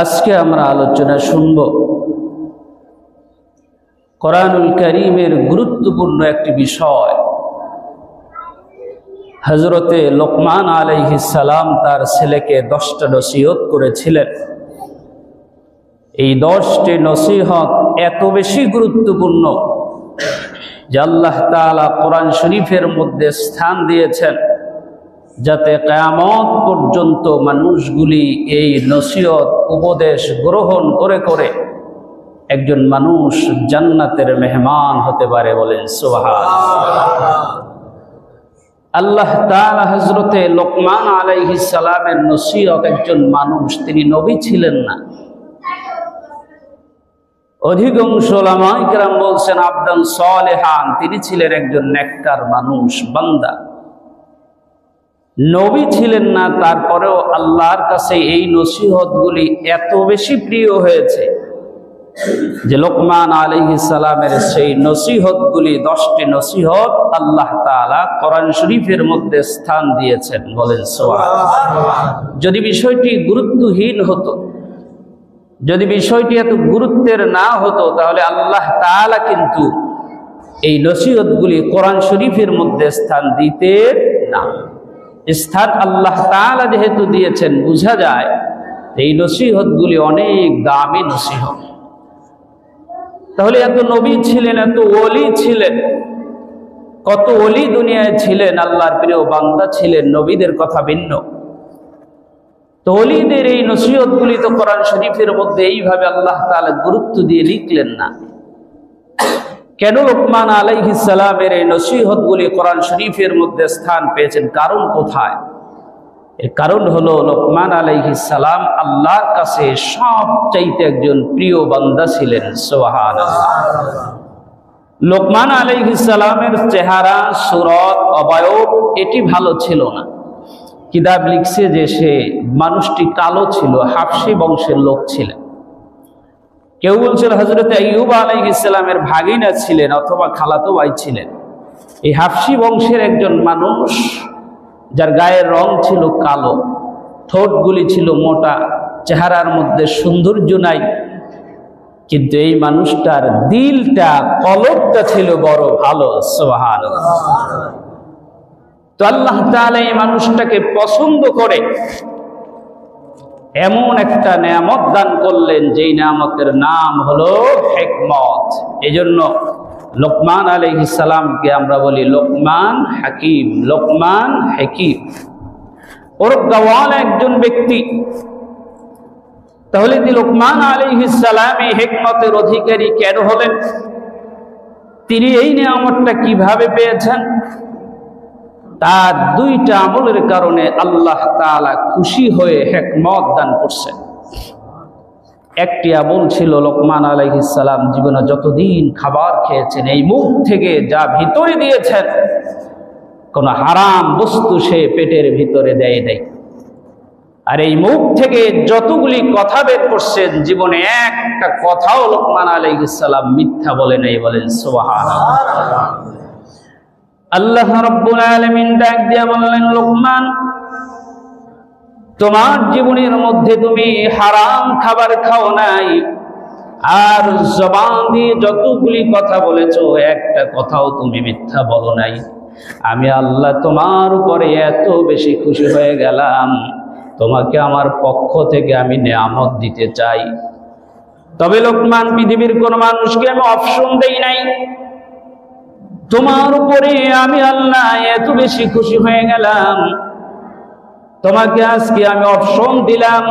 আজকে আমরা আলোচনা শুনব কোরআনুল কারীমের গুরুত্বপূর্ণ একটি বিষয়। হযরতে লোকমান আলাইহিস সালাম তার ছেলেকে 10টা নসিহত করেছিলেন। এই 10টি নসিহত এত বেশি গুরুত্বপূর্ণ যে আল্লাহ তাআলা কোরআন শরীফের মধ্যে স্থান দিয়েছেন যাতে কিয়ামত পর্যন্ত মানুষগুলি এই নসিহত উপদেশ গ্রহণ করে করে একজন মানুষ জান্নাতের মেহমান হতে পারে। বলেন সুবহানাল্লাহ। আল্লাহ তাআলা হযরতে লোকমান আলাইহিস সালামের নসিহত, একজন মানুষ, তিনি নবী ছিলেন না। অধিকাংশ উলামায়ে কেরাম বলছেন আবদান সালেহান, তিনি ছিলেন একজন নেককার মানুষ, বান্দা। নবী ছিলেন না, তারপরেও আল্লাহর কাছে এই নসিহতগুলি এত বেশি প্রিয় হয়েছে যে লোকমান আলাইহিস সালামের সেই নসিহতগুলি 10টি নসিহত আল্লাহ তাআলা কোরআন শরীফের মধ্যে স্থান দিয়েছেন। বলেন সুবহানাল্লাহ। যদি বিষয়টি গুরুত্বহীন হতো, যদি বিষয়টি এত গুরুত্বের না হতো, তাহলে আল্লাহ তাআলা কিন্তু এই নসিহতগুলি কোরআন শরীফের মধ্যে স্থান দিতেন না। স্থান আল্লাহ তাআলা যেহেতু দিয়েছেন, বোঝা যায় এই নসিহতগুলি অনেক দামি নসিহত। তাহলে এত নবী ছিলেন, এত ওলি ছিলেন, কত ওলি দুনিয়ায় ছিলেন, আল্লাহর প্রিয় বান্দা ছিলেন, নবীদের কথা ভিন্ন। তো ওলিদের এই নসিহতগুলি তো কোরআন শরীফের মধ্যে এইভাবে আল্লাহ তাআলা গুরুত্ব দিয়ে লিখলেন না। কেন লোকমান আলাইহিস সালামের এই নসিহতগুলি কোরআন শরীফের মধ্যে স্থান পেয়েছেন? কারণ কোথায়? এর কারণ হলো লোকমান আলাইহিস সালাম আল্লাহর কাছে সবচাইতে একজন প্রিয় বান্দা ছিলেন। সুবহানাল্লাহ। লোকমান আলাইহিস সালামের চেহারা, সুরত, অবয়ব এটি ভালো ছিল না। কিতাব লিখছে যে সে মানুষটি কালো ছিল, হাবশী বংশের লোক ছিলেন। কেউ বলছিল হযরত আইয়ুব আলাইহিস সালামের ভাগিনা ছিলেন অথবা খালাতো ভাই ছিলেন। এই হাবশী বংশের একজন মানুষ যার গায়ের রং ছিল কালো, ঠোঁটগুলি ছিল মোটা, চেহারার মধ্যে সৌন্দর্য নাই, কিন্তু এই মানুষটার দিলটা, কলবটা ছিল বড় ভালো। সুবহানাল্লাহ। তো আল্লাহ তাআলা এই মানুষটাকে পছন্দ করে এমন একটা নেয়ামত দান করলেন, যেই নেয়ামতের নাম হলো হিকমত। এজন্য লোকমান আলাইহিস সালামকে আমরা বলি লোকমান হাকিম, লোকমান হাকিম, প্রজ্ঞাওয়ান একজন ব্যক্তি। তাহলে লোকমান আলাইহিস সালাম এই হিকমতের অধিকারী কেন হলেন? তিনি এই নেয়ামতটা কিভাবে পেয়েছেন? তার 2টা আমলের কারণে আল্লাহ তাআলা খুশি হয়ে হিকমত দান করছেন। একটি আমল ছিল লোকমান আলাইহিস সালাম জীবনে যতদিন খাবার খেয়েছেন, এই মুখ থেকে যা ভিতরে দিয়েছেন, কোন হারাম বস্তু সে পেটের ভিতরে দেয় নাই। আর এই মুখ থেকে যতগুলি কথা বের করছেন, জীবনে একটা কথাও লোকমান আলাইহিস সালাম মিথ্যা বলে নাই। বলেন সুবহানাল্লাহ। আল্লাহ রাব্বুল আলামিন ডাক দিয়ে বললেন, লোকমান, তোমার জীবনের মধ্যে তুমি হারাম খাবার খাও নাই, আর জবান দিয়ে যতগুলি কথা বলেছো, একটা কথাও তুমি মিথ্যা বলো নাই। আমি আল্লাহ তোমার উপরে এত বেশি খুশি হয়ে গেলাম, তোমাকে আমার পক্ষ থেকে আমি নেয়ামত দিতে চাই। তবে লোকমান, পৃথিবীর কোন মানুষকে আমি অপশন দেই নাই, তোমার উপরে আমি আল্লাহ এত বেশি খুশি হয়ে গেলাম, তোমাকে আজকে আমি অপশন দিলাম,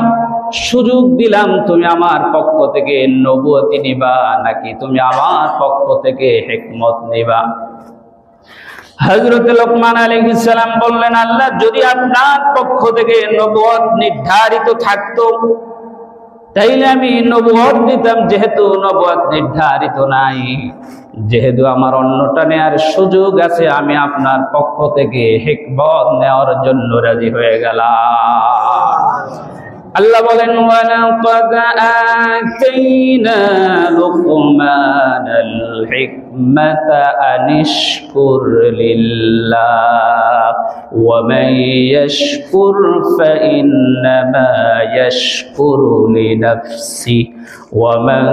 সুযোগ দিলাম, তুমি আমার পক্ষ থেকে নবুয়তি নিবা নাকি তুমি আমার পক্ষ থেকে হিকমত নিবা। হযরত লোকমান আলাইহিস সালাম বললেন, আল্লাহ, যদি আপনার পক্ষ থেকে নবুয়ত নির্ধারিত থাকতো তাইলে আমি নবুয়ত দিতাম। যেহেতু নবুয়ত নির্ধারিত নাই, যেহেতু আমার অন্যটা নেওয়ার সুযোগ আছে, আমি আপনার পক্ষ থেকে হিকমত নেওয়ার জন্য রাজি হয়ে গেলাম। আল্লাহ বলেন ওয়ালাকাদ আতাইনা লুকমানাল হিকমাতা আনিশকুর লিল্লাহ ওয়া মান ইয়াশকুর ফাইন্নামা ইয়াশকুরু লিনাফসিহি ওয়া মান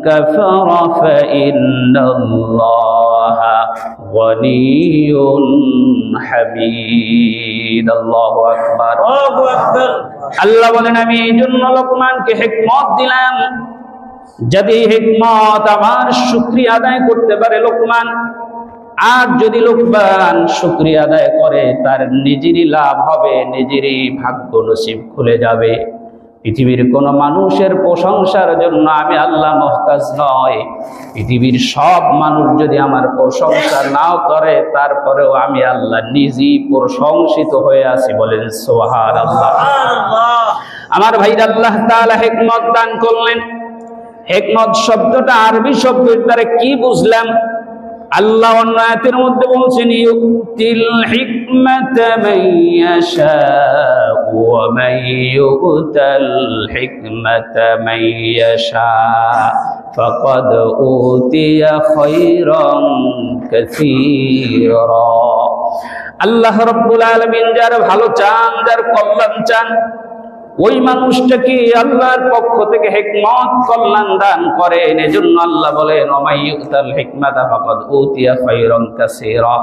কাফারা ফাইন্নাল্লাহা গনিয়্যুন হামিদ। আল্লাহু আকবার। আল্লাহু আকবার। আল্লাহ বলেন আমি এই জন্য লোকমানকে হিকমত দিলাম, যদি হিকমত আমার শুকরিয়া আদায় করতে পারে লোকমান, আর যদি লোকমান শুকরিয়া আদায় করে তার নিজেরই লাভ হবে, নিজেরই ভাগ্য নসিব খুলে যাবে। পৃথিবীর কোন মানুষের প্রশংসার জন্য আমি আল্লাহ মুহতাজ নয়। পৃথিবীর সব মানুষ যদি আমার প্রশংসা নাও করে তারপরেও আমি আল্লাহ নিজেই প্রশংসিত হয়ে আছি। বলেন সুবহানাল্লাহ। আমার ভাই আল্লাহ তাআলা হিকমত দান করলেন। হিকমত শব্দটা আরবি শব্দ, দ্বারা কি বুঝলাম? আল্লাহ অন্য আয়াতের মধ্যে বলছেন ইউতিল হিকমাতা মান ইয়াশা ওয়া মান ইউতাল হিকমাতা মান ইয়াশা ফাকাদ উতিয়া খায়রান কাসীরা। আল্লাহ রাব্বুল আলামিন যার ভালো চান, যার কল্যাণ চান, ওই মানুষটাকে আল্লাহর পক্ষ থেকে হিকমত কল্যাণ দান করেন। এজন্য আল্লাহ বলেন ওমাইয়ুতাল হিকমাতা ফাকাদ উতিয়া খায়রান কাসীরা।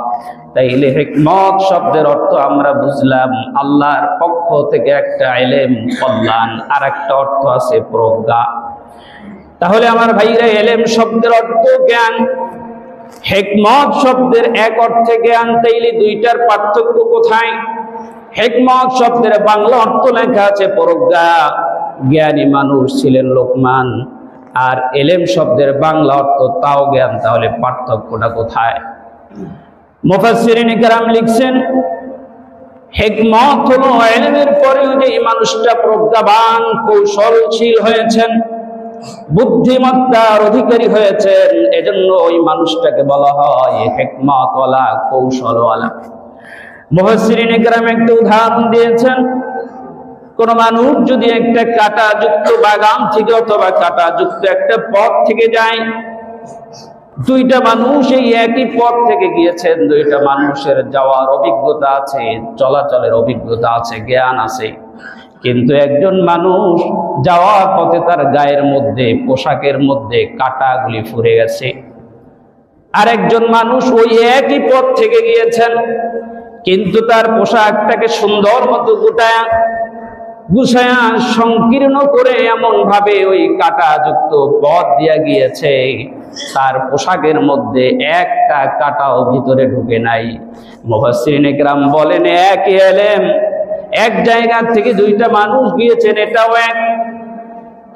তাইলে হিকমত শব্দের অর্থ আমরা বুঝলাম আল্লাহর পক্ষ থেকে একটা ইলম কল্যাণ, আর একটা অর্থ আছে প্রজ্ঞা। তাহলে আমার ভাইরা ইলম শব্দের অর্থ জ্ঞান, হিকমত শব্দের এক অর্থে জ্ঞান। তাইলে দুইটার পার্থক্য কোথায়? হিকমত শব্দের বাংলা অর্থ লেখা আছে প্রজ্ঞা, জ্ঞানী মানুষ ছিলেন লোকমান। আর ইলম শব্দের বাংলা অর্থ তাও জ্ঞান। তাহলে পার্থক্যটা কোথায়? মুফাসসিরিন কেরাম লিখছেন হিকমত হলো ইলমের পরেও যে মানুষটা প্রজ্ঞাবান, কৌশলশীল হয়েছেন, বুদ্ধিমত্তার অধিকারী হয়েছেন, এজন্য ওই মানুষটাকে বলা হয় হিকমতওয়ালা, কৌশলওয়ালা। মুফাসসিরিন কেরাম একটা উদাহরণ দিয়েছেন, কোন মানুষ যদি একটা কাঁটাযুক্ত বাগান থেকে অথবা কাঁটাযুক্ত একটা পথ থেকে যায়, দুইটা মানুষ এই একই পথ থেকে গিয়েছেন, দুইটা মানুষের যাওয়ার অভিজ্ঞতা আছে, চলাচলের অভিজ্ঞতা আছে, জ্ঞান আছে, কিন্তু একজন মানুষ যাওয়ার পথে তার গায়ের মধ্যে, পোশাকের মধ্যে কাঁটাগুলি ফুরে গেছে। আর একজন মানুষ ওই একই পথ থেকে গিয়েছেন, কিন্তু তার পোশাকটাকে সুন্দর মতো গুছায়া সংকীর্ণ করে এমন ভাবে ওই কাঁটাযুক্ত পথ দিয়া গিয়েছে, তার পোশাকের মধ্যে একটা কাঁটাও ভিতরে ঢুকে নাই। মুফাসসিরিন কেরাম বলেন একই ইলম, এক জায়গা থেকে দুইটা মানুষ গিয়েছেন, এটাও এক,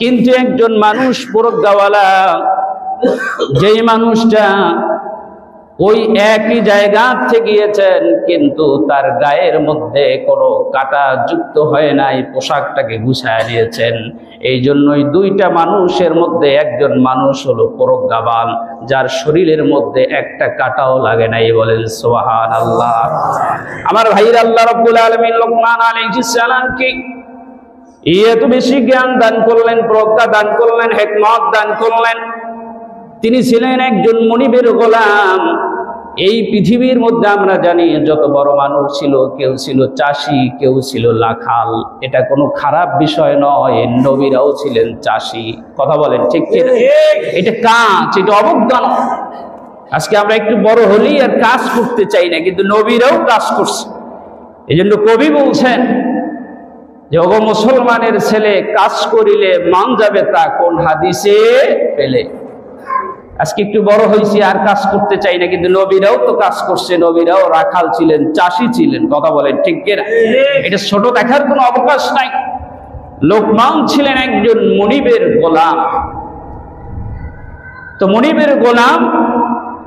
কিন্তু একজন মানুষ প্রজ্ঞাওয়ালা, যেই মানুষটা ওই একই জায়গা থেকে গিয়েছেন কিন্তু তার গায়ের মধ্যে কোনো কাঁটা যুক্ত হয় নাই, পোশাকটাকে গুছায় নিয়েছেন। এই জন্যই দুইটা মানুষের মধ্যে একজন মানুষ হলো প্রজ্ঞাবান, যার শরীরের মধ্যে একটা কাঁটাও লাগে নাই। বলেন সুবহানাল্লাহ। আমার ভাইরা, আল্লাহ রাব্বুল আলামিন লোকমান আলাইহিস সালামকে এত বেশি জ্ঞান দান করলেন, প্রজ্ঞা দান করলেন, হিকমত দান করলেন। তিনি ছিলেন একজন মনিবের গোলাম। এই পৃথিবীর মধ্যে আমরা জানি যত বড় মানুষ ছিল, কেউ ছিল চাষি, কেউ ছিল লাখাল। এটা কোনো খারাপ বিষয় নয়, নবীরাও ছিলেন চাষি। কথা বলেন ঠিক কি? এটা কাজ, এটা অবজ্ঞা নয়। আজকে আমরা একটু বড় হলেই আর কাজ করতে চাই না, কিন্তু নবীরাও কাজ করছে। এই জন্য কবি বলছেন যে ওগো মুসলমানের ছেলে, কাজ করিলে মান যাবে তা কোন হাদিসে পেলে। আজকে একটু বড় হয়েছি আর কাজ করতে চাই না, কিন্তু নবীরাও তো কাজ করছে, নবীরাও রাখাল ছিলেন, চাষি ছিলেন। কথা বলেন ঠিক কিনা? এটা ছোট দেখার কোনো অবকাশ নাই। লোকমান ছিলেন একজন মনিবের গোলাম। তো মনিবের গোলাম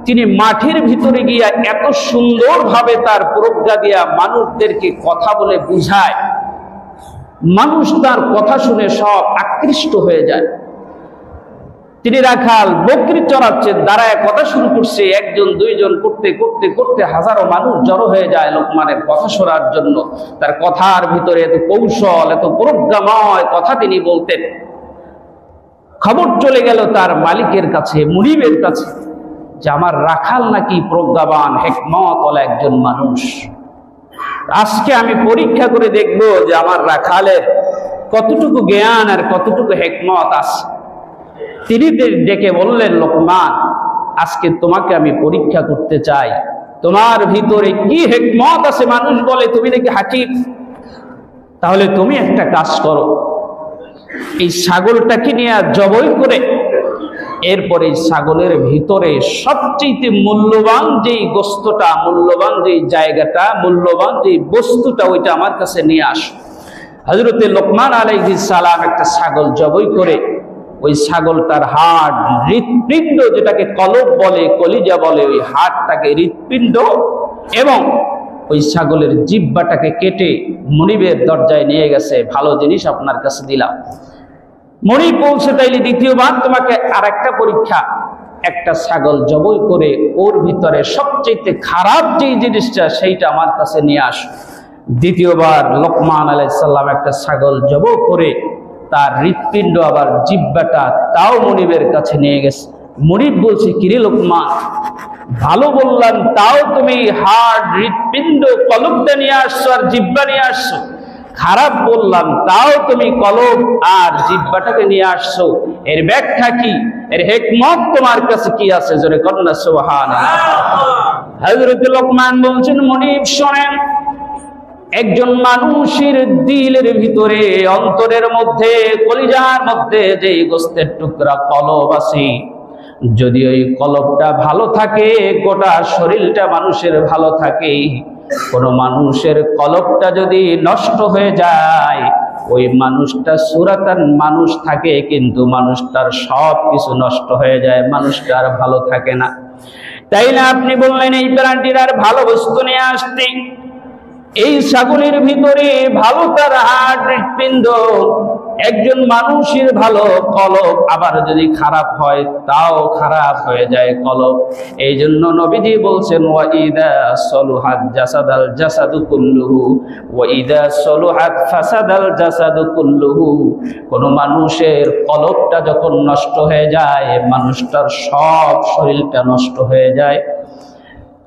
তিনি মাটির ভিতরে গিয়া এত সুন্দরভাবে তার প্রজ্ঞা দিয়া মানুষদেরকে কথা বলে বুঝায়, মানুষ তার কথা শুনে সব আকৃষ্ট হয়ে যায়। তিনি রাখাল বকরি চড়াচ্ছেন, দাঁড়ায় কথা শুরু করছে। একজন দুইজন করতে করতে করতে হাজারো মানুষ জড়ো হয়ে যায় লোকমানের কথা শোনার জন্য। তার কথার ভিতরে এত কৌশল, এত প্রজ্ঞাময় কথা তিনি বলতেন। খবর চলে গেল তার মালিকের কাছে, মুনিবের কাছে, যে আমার রাখাল নাকি প্রজ্ঞাবান হিকমতওয়ালা একজন মানুষ। আজকে আমি পরীক্ষা করে দেখব যে আমার রাখালের কতটুকু জ্ঞান আর কতটুকু হিকমত আছে। তিনি ডেকে বললেন, লোকমান, আজকে তোমাকে আমি পরীক্ষা করতে চাই, তোমার ভিতরে কি হিকমত আছে। মানুষ বলে তুমি নাকি হাকিম, তাহলে তুমি একটা কাজ করো, এই ছাগলটাকে নিয়ে জবাই করে এরপরে ছাগলের ভিতরে সবচেয়ে মূল্যবান যেই গোস্তটা, মূল্যবান যেই জায়গাটা, মূল্যবান যেই বস্তুটা, ওইটা আমার কাছে নিয়ে আসো। হযরতে লোকমান আলাইহিস সালাম একটা ছাগল জবাই করে ওই ছাগলটার হাড়, হৃৎপিণ্ড, যেটাকে কলব বলে, কলিজা বলে, ওই হাড়টাকে, হৃৎপিণ্ড এবং ওই ছাগলের জিহ্বাটাকে কেটে মুনিবের দরজায় নিয়ে গেছে। ভালো জিনিস আপনার কাছে দিলাম। মুনিব বলছে, তাইলে দ্বিতীয়বার তোমাকে আর একটা পরীক্ষা, একটা ছাগল জবাই করে ওর ভিতরে সবচেয়ে খারাপ যেই জিনিসটা সেইটা আমার কাছে নিয়ে আসো। দ্বিতীয়বার লোকমান আলাইহিস সালাম একটা ছাগল জবাই করে তার হৃৎপিণ্ড আবার জিহ্বাটা তাও মুনিবের কাছে নিয়ে গেছে। মুনিব বলছে, কিরে লোকমান, ভালো বললাম তাও তুমি হাড়, হৃৎপিণ্ড, কলবটা নিয়ে আসছো আর জিহ্বা নিয়ে আসছো। খারাপ বললাম তাও তুমি কলব আর জিহ্বাটাকে নিয়ে আসছো। এর ব্যাখ্যা কি? এর হিকমত তোমার কাছে কি আছে? জোরে কন্যা সুবহানাল্লাহ। হযরত লোকমান বলছেন, মুনিব শোনেন, একজন মানুষের দিলের ভিতরে, অন্তরের মধ্যে, কলিজার মধ্যে যে গোস্তের টুকরা কলব আছে, যদি ওই কলবটা ভালো থাকে গোটা শরীরটা মানুষের ভালো থাকে। কোন মানুষের কলবটা যদি নষ্ট হয়ে যায়, ওই মানুষটা সুরাতান মানুষ থাকে কিন্তু মানুষটার সব কিছু নষ্ট হয়ে যায়, মানুষটার ভালো থাকে না। তাই না আপনি বললেন এই প্রাণীর আর ভালো বস্তু নিয়ে আসতে। এই ছাগলের ভিতরে ভালো তার হাড়, হৃৎপিণ্ড, একজন মানুষের ভালো কলব, আবার যদি খারাপ হয় তাও খারাপ হয়ে যায় কলব। এই জন্য নবীজি বলছেন, ওয়া ইদা সলুহাত জাসাদাল জাসাদু কুল্লুহু ওয়া ইদা সলুহাত ফাসাদাল জাসাদু কুল্লুহু। কোন মানুষের কলবটা যখন নষ্ট হয়ে যায়, মানুষটার সব শরীরটা নষ্ট হয়ে যায়।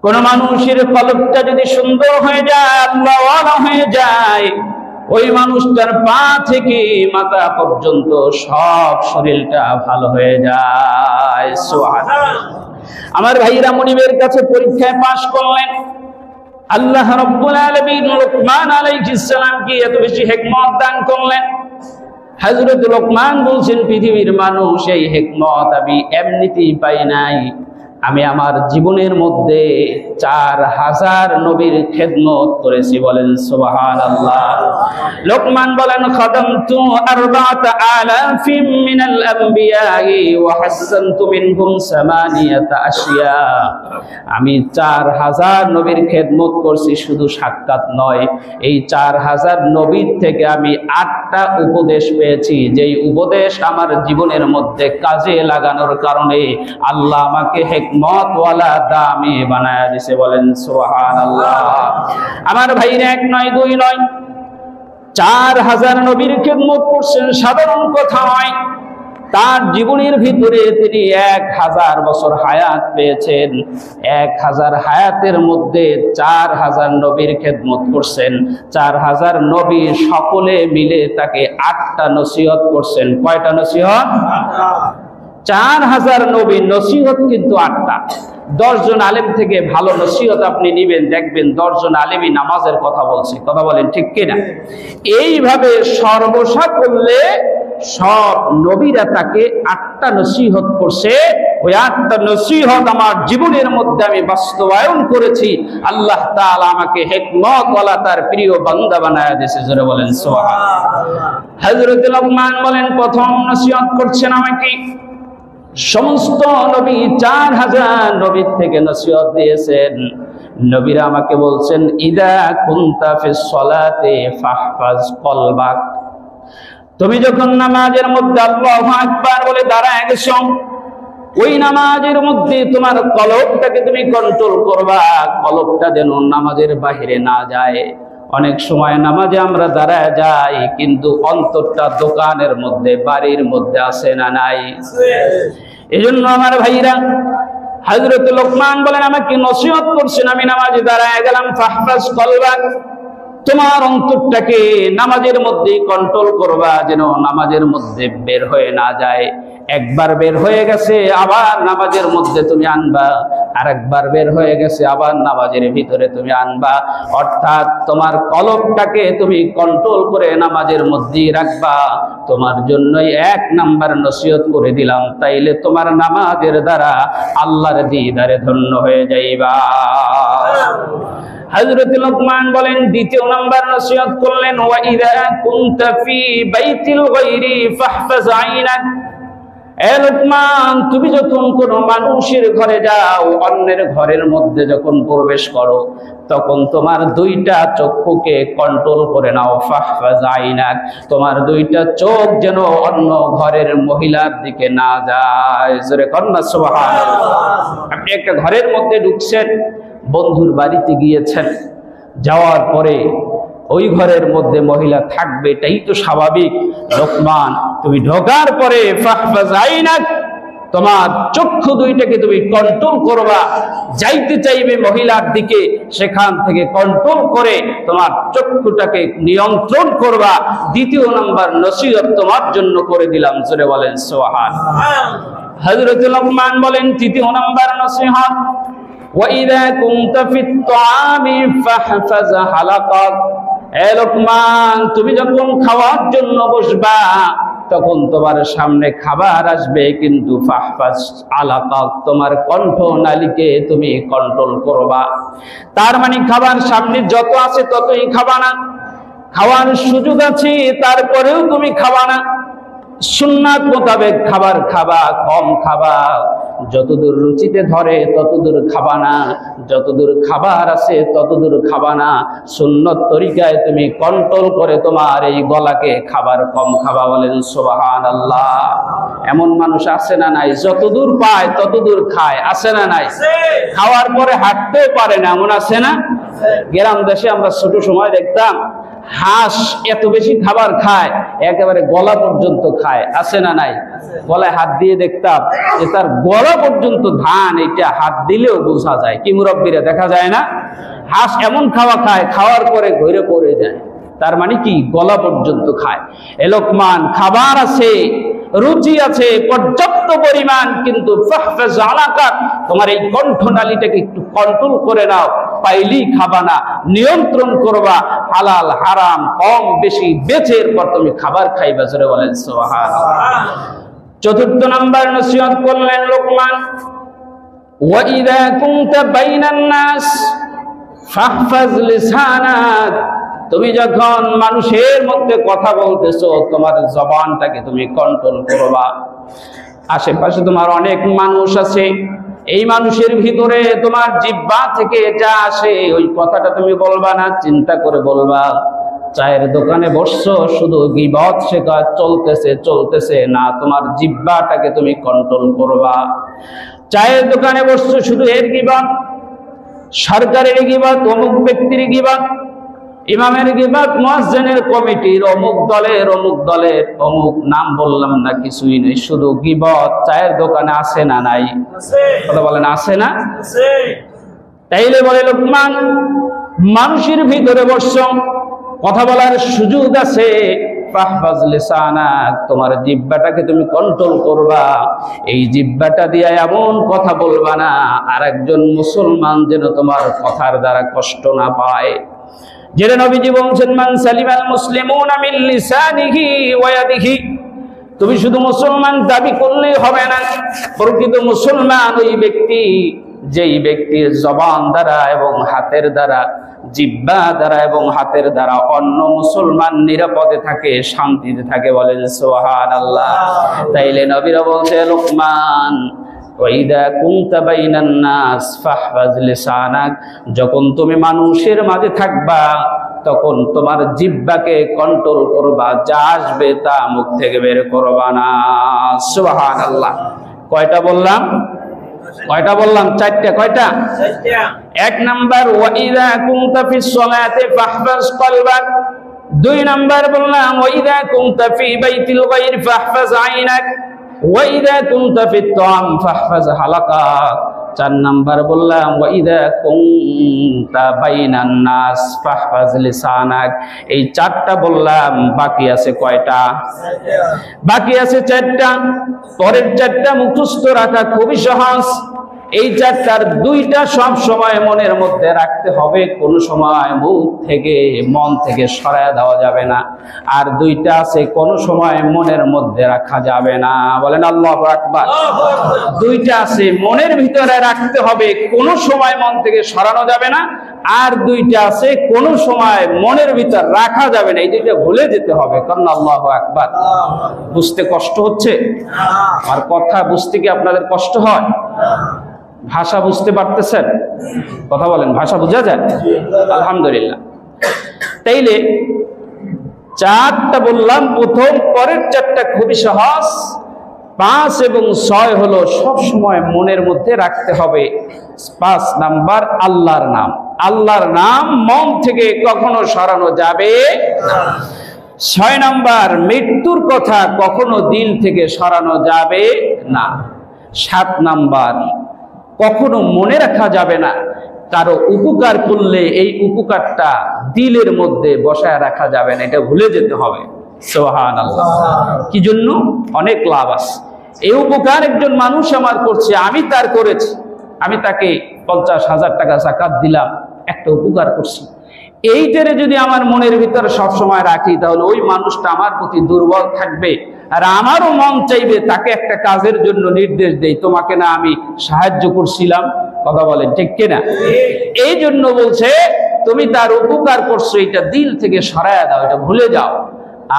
কোন মানুষের কলবটা যদি সুন্দর হয়ে যায়, আল্লাহওয়ালা হয়ে যায়, ওই মানুষটার পা থেকে মাথা পর্যন্ত সব শরীরটা ভালো হয়ে যায়। সুবহানাল্লাহ। আমার ভাইরা মুনিবের কাছে পরীক্ষায় পাশ করলেন। আল্লাহ রাব্বুল আলামিন লোকমান আলাইহিস সালামকে এত বেশি হিকমত দান করলেন। হযরত লোকমান বলছেন, পৃথিবীর মানুষ এই হিকমত আমি এমনিতেই পাই নাই। আমি আমার জীবনের মধ্যে 4000 নবীর খেদমত করেছি। বলেন সুবহানাল্লাহ। লোকমান বলেন, খাদামতু 4000 মিনাল আমবিয়াই ওয়া হাসানতু মিনহুম 8 আশিয়া। আমি 4000 নবীর খেদমত করছি, শুধু সাক্ষাৎ নয়, এই 4000 নবীর থেকে আমি 8টা উপদেশ পেয়েছি, যেই উপদেশ আমার জীবনের মধ্যে কাজে লাগানোর কারণে আল্লাহ আমাকে হিকমতওয়ালা দামি বানায়া দিয়েছে। বলেন সুবহানাল্লাহ। আমার ভাইরা, 1 নয় 2 নয়, 4000 নবীর খেদমত করছেন, সাধারণ কথা নয়। তার জীবনের ভিতরে তিনি 1000 বছর হায়াত পেয়েছেন। 1000 হায়াতের মধ্যে 4000 নবীর খেদমত করছেন। 4000 নবী সকলে মিলে তাকে 8টা নসিহত করছেন। কয়টা নসিহত? 4000 নবীর নসিহত কিন্তু 8টা। 10 জন আলেম থেকে ভালো নসিহত আপনি নিবেন, দেখবেন 10 জন আলেমই নামাজের কথা বলছে। কথা বলেন ঠিক কিনা? এইভাবে সর্বসা করলে সব নবীরা তাকে 8টা নসিহত করছে। ওই 8টা নসিহত আমার জীবনের মধ্যে আমি বাস্তবায়ন করেছি। আল্লাহ তাআলা আমাকে হিকমতওয়ালা তার প্রিয় বান্দা বানায়া দিয়েছে। জোরে বলেন সুবহানাল্লাহ। হযরত লোকমান বলেন, প্রথম নসিহত করছেন আমাকে। সমস্ত নবী 4000 নবীর থেকে নসিহত দিয়েছেন। নবীরা আমাকে বলছেন, ইদা কুনতা ফিস সালাতে ফাহফাজ কলবাক। তুমি যখন নামাজের মধ্যে আল্লাহু আকবার বলে দাঁড়ায় গেছো, ওই নামাজের মধ্যে তোমার কলবটাকে তুমি কন্ট্রোল করবা, কলবটা যেন নামাজের বাহিরে না যায়। অনেক সময় নামাজে আমরা দাঁড়ায় যাই, কিন্তু অন্তরটা দোকানের মধ্যে, বাড়ির মধ্যে আছে না নাই? এজন্য আমার ভাইরা, হযরত লোকমান বলেন, আমাকে নসিহত করছেন, আমি নামাজে দাঁড়ায় গেলাম, ফাহফাজ কলবাক, তোমার অন্তরটাকে নামাজের মধ্যে কন্ট্রোল করবা, যেন নামাজের মধ্যে বের হয়ে না যায়। একবার বের হয়ে গেছে আবার নামাজের মধ্যে তুমি আনবা, আরেকবার বের হয়ে গেছে আবার নামাজের ভিতরে তুমি আনবা। অর্থাৎ তোমার কলবটাকে তুমি কন্ট্রোল করে নামাজের মধ্যেই রাখবা। তোমার জন্যই 1 নাম্বার নসিহত করে দিলাম, তাইলে তোমার নামাজের দ্বারা আল্লাহর দিদারে ধন্য হয়ে যাইবা। হযরত লোকমান বলেন, দ্বিতীয় নাম্বার নসিহত করলেন, ওয়া ইযা কুনতা ফি বাইতিল গায়রি ফাহফাজ আইনাক। এ লোকমান, তুমি যখন কোনো মানুষের ঘরে যাও, অন্যের ঘরের মধ্যে যখন প্রবেশ করো, তখন তোমার 2টা চক্ষুকে কন্ট্রোল করে নাও। ফাহফাজ আইনাক, তোমার 2টা চোখ যেন অন্য ঘরের মহিলার দিকে না যায়। জোরে কন্না সুবহানাল্লাহ। আপনি একটা ঘরের মধ্যে ঢুকছেন, বন্ধুর বাড়িতে গিয়েছেন, যাওয়ার পরে ওই ঘরের মধ্যে মহিলা থাকবে, এটাই তো স্বাভাবিক। লোকমান, তুমি ঢোকার পরে ফাহফাজ আইনাক, তোমার চক্ষু 2টাকে তুমি কন্ট্রোল করবা। যাইতে চাইবে মহিলার দিকে, সেখান থেকে কন্ট্রোল করে তোমার চক্ষুটাকে নিয়ন্ত্রণ করবা। দ্বিতীয় নাম্বার নসিহত তোমার জন্য করে দিলাম। জোরে বলেন সুবহানাল্লাহ। হযরত লোকমান বলেন, তৃতীয় নাম্বার নসিহত, وَإِذَا كُنْتَ فِي الطَّعَامِ فَاحْفَظْ حَلَقَكَ। এ লোকমান, তুমি যখন খাওয়ার জন্য বসবা, তখন তোমার সামনে খাবার আসবে, কিন্তু ফাহফাজ আলাকাক, তোমার কণ্ঠনালীকে তুমি কন্ট্রোল করবা। তার মানে খাবার সামনে যত আছে ততই খাবা না, খাওয়ার সুযোগ আছে তারপরেও তুমি খাবা না। সুন্নাত মোতাবেক খাবার খাবা, কম খাবা, যতদূর রুচিতে ধরে ততদূর খাবা না, যতদূর খাবার আছে ততদূর খাবা না। সুন্নত তরিকায় তুমি কন্ট্রোল করে তোমার এই গলাকে খাবার কম খাবা। বলেন সুবহানাল্লাহ। এমন মানুষ আছে না নাই? যতদূর পায় ততদূর খায়, আছে না নাই? খাওয়ার পরে হাঁটতেও পারে না, এমন আছে না? গ্রাম দেশে আমরা ছোট সময় দেখতাম, হাঁস এত বেশি খাবার খায়, একেবারে গলা পর্যন্ত খায়, আছে না নাই? গলায় হাত দিয়ে দেখতাম যে তার গলা পর্যন্ত ধান, এটা হাত দিলেও বোঝা যায়। কি মুরব্বীরা, দেখা যায় না? হাঁস এমন খাওয়া খায়, খাওয়ার পরে ঘুরে পড়ে যায়। তার মানে কি? গলা পর্যন্ত খায়। এ লোকমান, খাবার আছে, রুচি আছে পর্যাপ্ত পরিমাণ, কিন্তু ফাহফাজ আলাকাক, তোমার এই কণ্ঠনালীটাকে একটু কন্ট্রোল করে নাও। পাইলেই খাবা না, নিয়ন্ত্রণ করবা। হালাল হারাম কম বেশি বেছে এরপর তুমি খাবার খাইবা। জোরে বলেন সুবহানাল্লাহ। চতুর্থ নাম্বার নসিহত করলেন লোকমান, ওয়া ইযা কুনতা বাইনান নাস ফাহফাজ লিসানাক। তুমি যখন মানুষের মধ্যে কথা বলতেছো, তোমার জবানটাকে তুমি কন্ট্রোল করবা। আশেপাশে তোমার অনেক মানুষ আছে, এই মানুষের ভিতরে তোমার জিহ্বা থেকে যা আসে ওই কথাটা তুমি বলবা না, চিন্তা করে বলবা। চায়ের দোকানে বসছো, শুধু গীবত শেখা চলতেছে না, তোমার জিহ্বাটাকে তুমি কন্ট্রোল করবা। চায়ের দোকানে বসছো, শুধু এর গীবত, সরকারের গীবত, অমুক ব্যক্তির গীবত, ইমামের গীবত, মুয়াজ্জিনের কমিটির, অমুক দলের অমুক নাম বললাম না, কিছুই নেই, শুধু গীবত। চায়ের দোকানে আছে না নাই? কথা বলেন, আছে না? তাইলে বলে লোকমান, মানুষের ভিতরে বসছো, কথা বলার সুযোগ আছে, ফাহফাজ লিসানাক, তোমার জিহ্বাটাকে তুমি কন্ট্রোল করবা। এই জিহ্বাটা দিয়ে এমন কথা বলবা না আরেকজন মুসলমান যেন তোমার কথার দ্বারা কষ্ট না পায়। যেটা নবীজি বলছেন, মান সালিমাল মুসলিমুনা মিন লিসানিহি ওয়া ইয়াদিহি। তুমি শুধু মুসলমান দাবি করলেই হবে না, প্রকৃত মুসলমান ওই ব্যক্তি যেই ব্যক্তির জবান দ্বারা এবং হাতের দ্বারা, জিহ্বা দ্বারা এবং হাতের দ্বারা অন্য মুসলমান নিরাপদে থাকে, শান্তিতে থাকে। বলেন সুবহানাল্লাহ। তাইলে নবীরা বলছে, লোকমান, ওয়াইদা কুনতা বাইনান নাস ফাহফাজ লিসানাক, যখন তুমি মানুষের মাঝে থাকবা তখন তোমার জিহ্বাকে কন্ট্রোল করবা, যা আসবে তা মুখ থেকে বের করবা না। সুবহানাল্লাহ। কয়টা বললাম? কয়টা বললাম? চারটা। কয়টা? এক নাম্বার ওয়া ইযা কুনতা ফিস সালাতি ফাহফাজ কলবাক। দুই নাম্বার বললাম ওয়া ইযা কুনতা ফি বাইতিল গায়র ফাহফাজ আইনাক ওয়া ইযা কুনতা ফিত তাআম ফাহফাজ হালাকাক। চার নাম্বার বললাম ওয়া ইযা কুনতা বাইনান নাস ফাহফাজ লিসানাক। এই চারটা বললাম, বাকি আছে কয়টা? বাকি আছে চারটা। পরের চারটা মুখস্থ রাখা খুবই সহজ। এই চারটার দুইটা সব সময় মনের মধ্যে রাখতে হবে, কোন সময় মুখ থেকে মন থেকে সরায় দেওয়া যাবে না। আর দুইটা আছে কোন সময় মনের মধ্যে রাখা যাবে না। বলেন আল্লাহু আকবার। দুইটা আছে মনের ভিতরে রাখতে হবে, কোন সময় মন থেকে সরানো যাবে না। আর দুইটা আছে কোন সময় মনের ভিতর রাখা যাবে না। এই দুইটা ভুলে যেতে হবে। কারণ আল্লাহু আকবার। বুঝতে কষ্ট হচ্ছে? আর কথা বুঝতে কি আপনাদের কষ্ট হয়? ভাষা বুঝতে পারতেছেন? কথা বলেন, ভাষা বোঝা যায়? আলহামদুলিল্লাহ। তাইলে চারটা বললাম প্রথম, পরের চারটা খুবই সহজ। 5 এবং 6 হলো সব সময় মনের মধ্যে রাখতে হবে। 5 নাম্বার আল্লাহর নাম। আল্লাহর নাম মন থেকে কখনো সরানো যাবে না। 6 নাম্বার মৃত্যুর কথা কখনো দিল থেকে সরানো যাবে না। 7 নাম্বার কখনো মনে রাখা যাবে না, কারো উপকার করলে এই উপকারটা দিলের মধ্যে বসায় রাখা যাবে না, এটা ভুলে যেতে হবে। সুবহানাল্লাহ। কি জন্য? অনেক লাভ আছে। এই উপকার একজন মানুষ আমার করছে, আমি তার করেছি, আমি তাকে 50,000 টাকা যাকাত দিলাম, একটা উপকার করছি। এইটারে যদি আমার মনের ভিতরে সব সময় রাখি, তাহলে ওই মানুষটা আমার প্রতি দুর্বল থাকবে। আর আমারও মন চাইবে তাকে একটা কাজের জন্য নির্দেশ দেই, তোমাকে না আমি সাহায্য করছিলাম। কথা বলেন ঠিক কিনা? এই জন্য বলছে তুমি তার উপকার করছো, এটা দিল থেকে সরায়া দাও, এটা ভুলে যাও।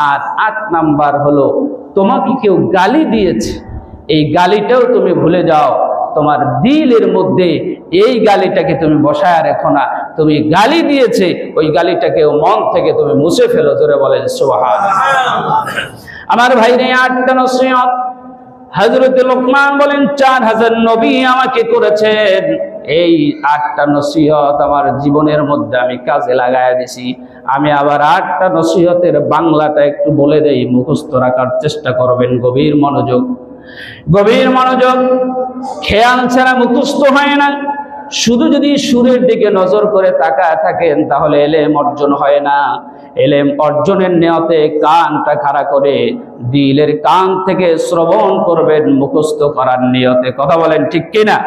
আর 8 নাম্বার হলো তোমাকে কেউ গালি দিয়েছে, এই গালিটাও তুমি ভুলে যাও। তোমার দিলের মধ্যে এই গালিটাকে তুমি বসায় রেখো না। তুমি গালি দিয়েছে, ওই গালিটাকে মন থেকে তুমি মুছে ফেলো। জোরে বলেন সুবহানাল্লাহ। আমার ভাইরে 8টা নসিহত হযরত লোকমান বলেন 4000 নবী আমাকে করেছেন। এই 8টা নসিহত আমার জীবনের মধ্যে আমি কাজে লাগায় দিছি। আমি আবার 8টা নসিহতের বাংলাটা একটু বলে দেই, মুখস্থ রাখার চেষ্টা করবেন। গভীর মনোযোগ, গভীর মনোযোগ। খেয়াল ছাড়া মুখস্থ হয় না। শুধু যদি সুরের দিকে নজর করে তাকায় থাকেন তাহলে এলেম অর্জন হয় না। এলেম অর্জনের নিয়তে কানটা খাড়া করে দিলের কান থেকে শ্রবণ করবেন মুখস্থ করার নিয়তে। কথা বলেন ঠিক কিনা?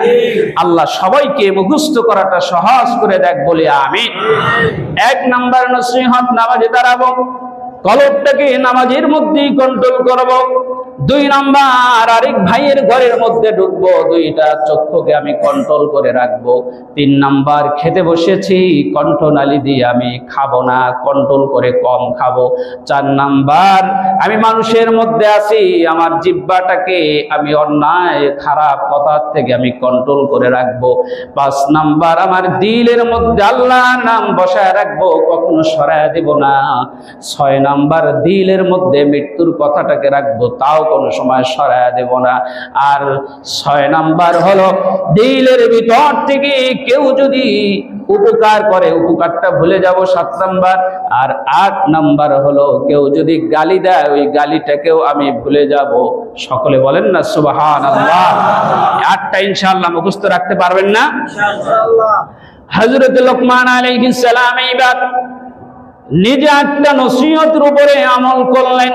আল্লাহ সবাইকে মুখস্থ করাটা সহজ করে দেখ বলি আমিন। 1 নাম্বার নসিহত, নামাজে দাঁড়াবো, কলবটাকে নামাজের মধ্যেই কন্ট্রোল করব। 2 নাম্বার আরেক ভাইয়ের ঘরের মধ্যে ঢুকবো, 2টা চক্ষুকে আমি কন্ট্রোল করে রাখবো। 3 নাম্বার খেতে বসেছি, কণ্ঠনালী দিয়ে আমি খাবো না, কন্ট্রোল করে কম খাবো। 4 নাম্বার আমি মানুষের মধ্যে আছি, আমার জিহ্বাটাকে আমি অন্যায় খারাপ কথার থেকে আমি কন্ট্রোল করে রাখবো। 5 নাম্বার আমার দিলের মধ্যে আল্লাহর নাম বসায় রাখবো, কখনো সরায় দেব না। 6 নাম্বার দিলের মধ্যে মৃত্যুর কথাটাকে রাখবো, তাও কোনো সময় সরায়া দেব না। আর 6 নাম্বার হলো দিলের ভিতর থেকে কেউ যদি উপকার করে উপকারটা ভুলে যাব, 7 নাম্বার। আর 8 নাম্বার হলো কেউ যদি গালি দেয় ওই গালিটাকেও আমি ভুলে যাব। সকলে বলেন না সুবহানাল্লাহ। 8টা ইনশাআল্লাহ মুখস্থ রাখতে পারবেন না ইনশাআল্লাহ। হযরত লোকমান আলাইহিস সালাম এইবার নিজে 8টা নসিহতের উপরে আমল করলেন।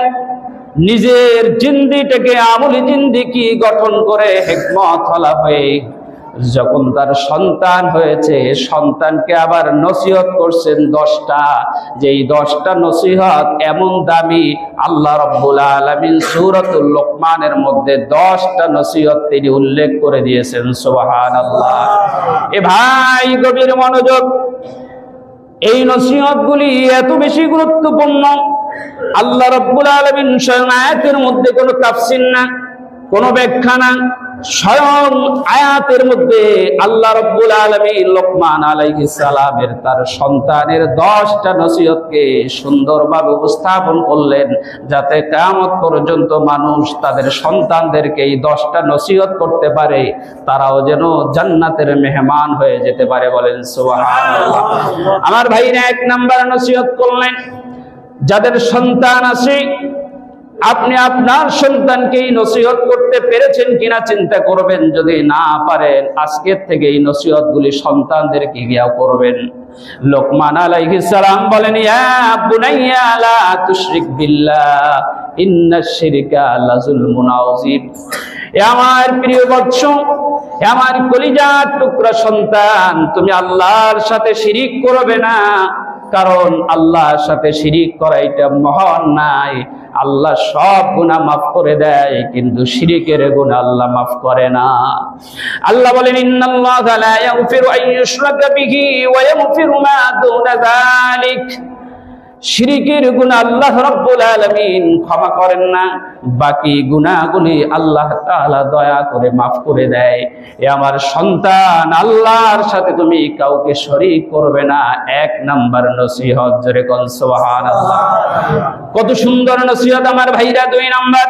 নিজের জিন্দিটাকে আমলি জিন্দিগি গঠন করে হিকমত ওয়ালা হয়ে যখন তার সন্তান হয়েছে, সন্তানকে আবার নসিহত করছেন 10টা। যেই 10টা নসিহত এমন দামি, আল্লাহ রাব্বুল আলামিন সূরাতুল লোকমানের মধ্যে 10টা নসিহত তিনি উল্লেখ করে দিয়েছেন। সুবহানাল্লাহ। এ ভাই গভীর মনোযোগ, এই নসিহতগুলি এত বেশি গুরুত্বপূর্ণ। আল্লাহ রাব্বুল আলামিন স্বয়ং আয়াতের মধ্যে কোনো তাফসীর না, কোনো ব্যাখ্যা না, স্বয়ং আয়াতের মধ্যে আল্লাহ রাব্বুল আলামিন লোকমান আলাইহিস সালামের তার সন্তানের 10টা নসিহতকে সুন্দরভাবে উপস্থাপন করলেন, যাতে কিয়ামত পর্যন্ত মানুষ তাদের সন্তানদেরকে এই 10টা নসিহত করতে পারে, তারাও যেন জান্নাতের মেহমান হয়ে যেতে পারে। বলেন সুবহানাল্লাহ। আমার ভাইরা 1 নাম্বার নসিহত করলেন, যাদের সন্তান আছে আপনি আপনার সন্তানকে এই নসিহত করতে পেরেছেন কিনা চিন্তা করবেন। যদি না পারেন আজকের থেকে এই নসিহতগুলি সন্তানদেরকে গিয়াও করবেন। লোকমান আলাইহিস সালাম বলেন, ইয়া বুনাইয়া লা তুশরিক বিল্লাহ ইন্নাশ শিরকা লাযুলমুন আযীম। এ আমার প্রিয় বৎস, আমার কলিজার টুকরা সন্তান, তুমি আল্লাহর সাথে শিরিক করবে না, কারণ আল্লাহর সাথে শিরিক করা এটা মহান নাই। আল্লাহ সব গুনাহ মাফ করে দেয়, কিন্তু শিরিকের গুনাহ আল্লাহ মাফ করে না। আল্লাহ বলেন, ইন্নাল্লাহা লা ইয়াগফিরু আন ইউশরাকা বিহি ওয়া ইয়াগফিরু মা দুনা যালিক। শিরিকের গুনাহ আল্লাহ রাব্বুল আলামিন ক্ষমা করেন না, বাকি গুনাহগুলি আল্লাহ তাআলা দয়া করে মাফ করে দেয়। এ আমার সন্তান, আল্লাহর সাথে তুমি কাউকে শরীক করবে না। 1 নাম্বার নসিহত, জোরে কোন সুবহানাল্লাহ। কত সুন্দর নসিহত আমার ভাইরা। 2 নাম্বার,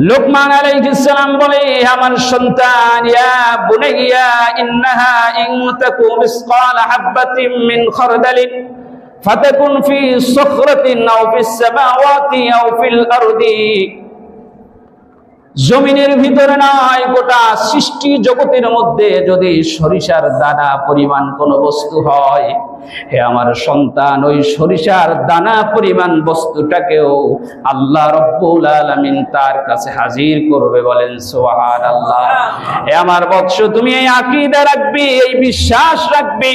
লোকমান আলাইহিস সালাম বলে, আমার সন্তান, ইয়া বুনাইয়া ইন্নাহা ইন তাকু মিসকালা হাববাতিন মিন খারদালিন ফাতাকুন ফি সখরাতিন আও ফিস সামাওয়াতি আও ফিল আরদি। জমিনের ভিতরে নয়, গোটা সৃষ্টি জগতের মধ্যে যদি সরিষার দানা পরিমাণ কোন বস্তু হয়, হে আমার সন্তান, ওই সরিষার দানা পরিমাণ বস্তুটাকেও আল্লাহ রাব্বুল আলামিন তার কাছে হাজির করবে। বলেন সুবহানাল্লাহ। হে আমার বৎস, তুমি এই আকীদা রাখবে, এই বিশ্বাস রাখবে,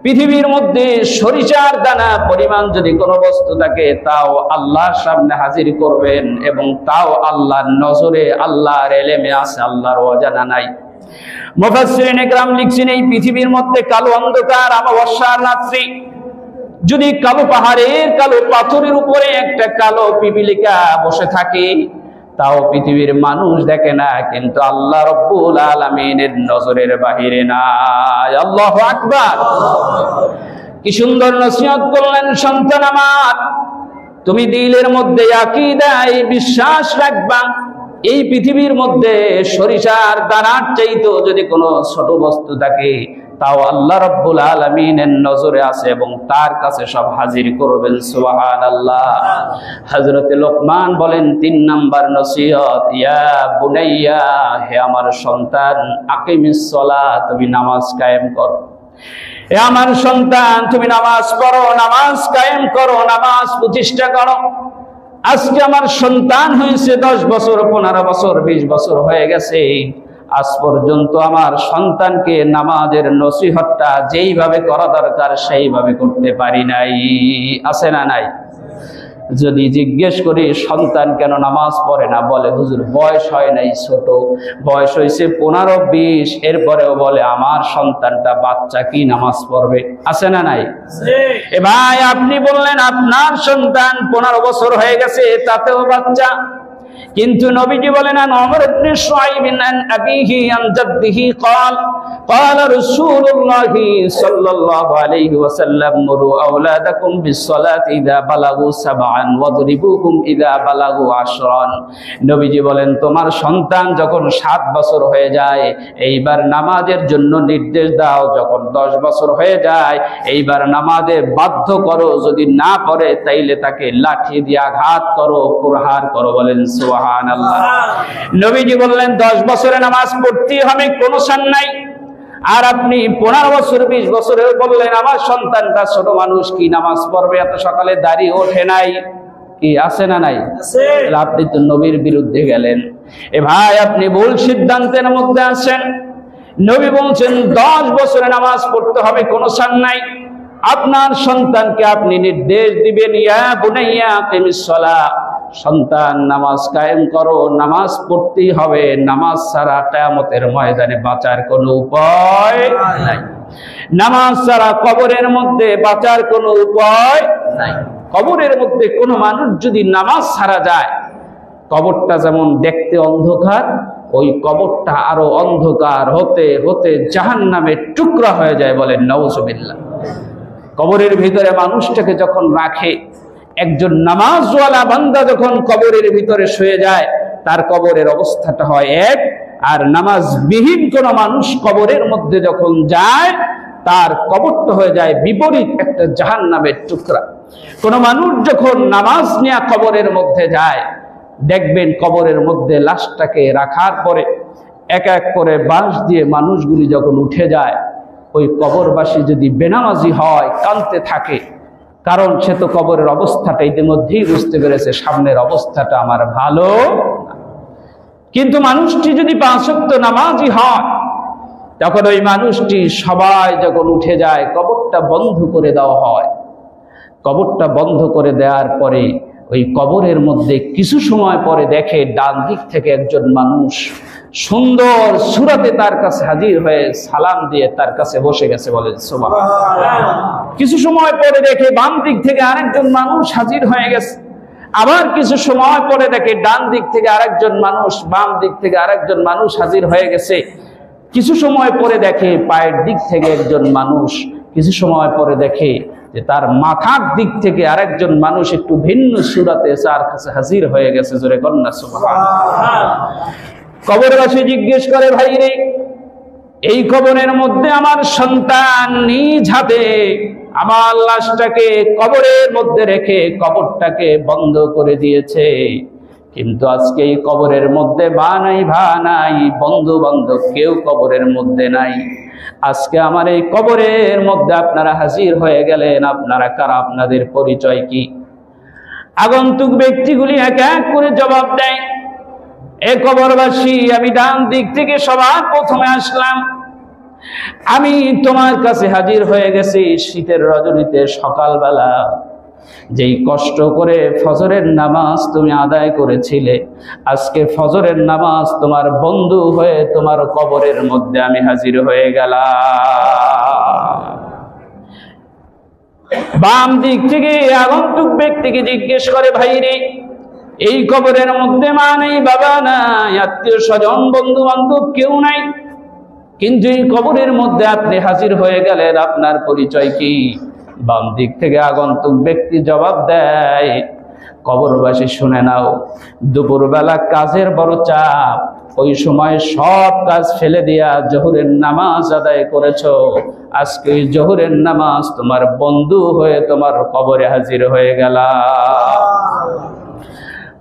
পৃথিবীর মধ্যে সরিষার দানা পরিমাণ যদি কোনো বস্তু থাকে, তাও আল্লাহর সামনে হাজির করবেন, এবং তাও আল্লাহর নজরে, আল্লাহর ইলমে আছে, আল্লাহর অজানা নাই। মুফাসসিরিনে কেরাম লিখছেন, এই পৃথিবীর মধ্যে কালো অন্ধকার অমাবস্যার রাত্রি, যদি কালো পাহাড়ের কালো পাথরের উপরে একটা কালো পিপিলিকা বসে থাকে, তাও পৃথিবীর মানুষ দেখে না, কিন্তু আল্লাহ রাব্বুল আলামিনের নজরের বাহিরে নাই। আল্লাহু আকবার। কি সুন্দর নসিহত করলেন, সন্তান আমার, তুমি দিলের মধ্যে আকীদা, এই বিশ্বাস রাখবা, এই পৃথিবীর মধ্যে সরিষার দানার চাইতেও যদি কোনো ছোট বস্তু থাকে, তাও আল্লাহ রাব্বুল আলামিনের নজরে আছে এবং তার কাছে সব হাজির করবেন। সুবহানাল্লাহ। হযরতে লোকমান বলেন, 3 নাম্বার নসিহত, ইয়া বুনাইয়া, হে আমার সন্তান, আকিমিস সালাত, তুমি নামাজ কায়েম করো। হে আমার সন্তান, তুমি নামাজ পড়ো, নামাজ কায়েম করো, নামাজ প্রতিষ্ঠা করো। আজকে আমার সন্তান হয়েছে 10 বছর, 15 বছর, 20 বছর হয়ে গেছে, আজ পর্যন্ত আমার সন্তানকে নামাজের নসিহতটা যেইভাবে করা দরকার সেইভাবে করতে পারি নাই। আছে না নাই? যদি জিজ্ঞেস করি সন্তান কেন নামাজ পড়ে না, বলে হুজুর বয়স হয় নাই, ছোট বয়স হয়েছে 15-20, এরপরেও বলে আমার সন্তানটা বাচ্চা, কি নামাজ পড়বে। আছে না নাই? এ ভাই, আপনি বললেন আপনার সন্তান 15 বছর হয়ে গেছে, তাতেও বাচ্চা, কিন্তু নবীজি বলেন, আন ওমর ইবনে শুআইব আন আবিহি আন জাদ্দিহি قال قال رسول الله صلى الله عليه وسلم مروا اولادكم بالصلاه اذا بلغوا 7 واضربوهم اذا بلغوا 10। নবীজি বলেন, তোমার সন্তান যখন 7 বছর হয়ে যায়, এইবার নামাজের জন্য নির্দেশ দাও, যখন 10 বছর হয়ে যায় এইবার নামাজে বাধ্য করো, যদি না পড়ে তাইলে তাকে লাঠি দিয়ে আঘাত করো, প্রহার করো। বলেন সুবহানাল্লাহ। নবীজি বললেন 10 বছরে নামাজ পড়তে হবে, কোনো শান নাই। আর আপনি 15 বছর 20 বছরে বললেন আমার সন্তানটা ছোট মানুষ, কি নামাজ পড়বে, এত সকালে দাঁড়িয়ে ওঠে নাই, কি আছে না নাই? আপনি তো নবীর বিরুদ্ধে গেলেন। এ ভাই, আপনি ভুল সিদ্ধান্তের মধ্যে আছেন। নবী বলছেন 10 বছরে নামাজ পড়তে হবে, কোনো শান নাই। আপনার সন্তানকে আপনি নির্দেশ দিবেন, ইয়া বুনাইয়া আকিমিস সালাহ, সন্তান নামাজ কায়েম করো, নামাজ পড়তেই হবে, নামাজ ছাড়া কিয়ামতের ময়দানে বাঁচার কোনো উপায় নাই। নামাজ ছাড়া কবরের মধ্যে বাঁচার কোনো উপায় নাই। কবরের মধ্যে কোনো মানুষ যদি নামাজ ছাড়া যায়, কবরটা যেমন দেখতে অন্ধকার, ওই কবরটা আরো অন্ধকার হতে হতে জাহান্নামের টুকরা হয়ে যায়। বলেন নাউজুবিল্লাহ। কবরের ভিতরে মানুষটাকে যখন রাখে, একজন নামাজওয়ালা বান্দা যখন কবরের ভিতরে শুয়ে যায়, তার কবরের অবস্থাটা হয় এক, আর নামাজবিহীন কোন মানুষ কবরের মধ্যে যখন যায়, তার কবরটা হয়ে যায় বিপরীত, একটা জাহান্নামের টুকরা। কোন মানুষ যখন নামাজ নিয়ে কবরের মধ্যে যায়, দেখবেন কবরের মধ্যে লাশটাকে রাখার পরে এক এক করে বাঁশ দিয়ে মানুষগুলি যখন উঠে যায়, ওই কবরবাসী যদি বেনামাজি হয় কাঁদতে থাকে, কারণ সে তো কবরের অবস্থাটা ইতিমধ্যেই বুঝতে পেরেছে, সামনের অবস্থাটা আমার ভালো না। কিন্তু মানুষটি যদি 5 ওয়াক্ত নামাজি হয়, তখন ওই মানুষটি সবাই যখন উঠে যায়, কবরটা বন্ধ করে দেওয়া হয়। কবরটা বন্ধ করে দেওয়ার পরে ওই কবরের মধ্যে কিছু সময় পরে দেখে ডান দিক থেকে একজন মানুষ সুন্দর সূরাতে তার কাছে হাজির হয়ে সালাম দিয়ে তার কাছে বসে গেছে। বলে সুবহানাল্লাহ। কিছু সময় পরে দেখে বাম দিক থেকে আরেকজন মানুষ হাজির হয়ে গেছে। আবার কিছু সময় পরে দেখে ডান দিক থেকে আরেকজন মানুষ, বাম দিক থেকে আরেকজন মানুষ হাজির হয়ে গেছে। কিছু সময় পরে দেখে পায়ের দিক থেকে একজন মানুষ, কিছু সময় পরে দেখে যে তার মাথার দিক থেকে আরেকজন মানুষ একটু ভিন্ন সূরাতে তার কাছে হাজির হয়ে গেছে। জোরে কন্যা সুবহানাল্লাহ। কবরবাসী জিজ্ঞেস করে, ভাই রে, এই কবরের মধ্যে আমার সন্তান নিজ হাতে আমার লাশটাকে কবরের মধ্যে রেখে কবরটাকে বন্ধ করে দিয়েছে, কিন্তু আজকে এই কবরের মধ্যে ভা নাই, বন্ধু বান্ধব কেউ কবরের মধ্যে নাই। আজকে আমার এই কবরের মধ্যে আপনারা হাজির হয়ে গেলেন, আপনারা কারা, আপনাদের পরিচয় কি? আগন্তুক ব্যক্তিগুলি এক এক করে জবাব দেয়, এ কবরবাসী, আমি ডান দিক থেকে সবার প্রথমে আসলাম। আমি তোমার কাছে হাজির হয়ে গেছি শীতের রজনীতে, সকালবেলা যেই কষ্ট করে ফজরের নামাজ তুমি আদায় করেছিলে, আজকে ফজরের নামাজ তোমার বন্ধু হয়ে তোমার কবরের মধ্যে আমি হাজির হয়ে গেলাম। বাম দিক থেকে আগন্তুক ব্যক্তিকে জিজ্ঞেস করে, ভাই রে, এই কবরের মধ্যে মা নেই, বাবা নাই, আত্মীয় স্বজন বন্ধু বান্ধব কেউ নাই, কিন্তু এই কবরের মধ্যে আপনি হাজির হয়ে গেলেন, আপনার পরিচয় কি? বাম দিক থেকে আগন্তুক ব্যক্তি জবাব দেয়, কবরবাসী শুনে নাও, দুপুরবেলা কাজের বড় চাপ, ওই সময় সব কাজ ফেলে দিয়া জোহরের নামাজ আদায় করেছো, আজকে ওই জোহরের নামাজ তোমার বন্ধু হয়ে তোমার কবরে হাজির হয়ে গেল।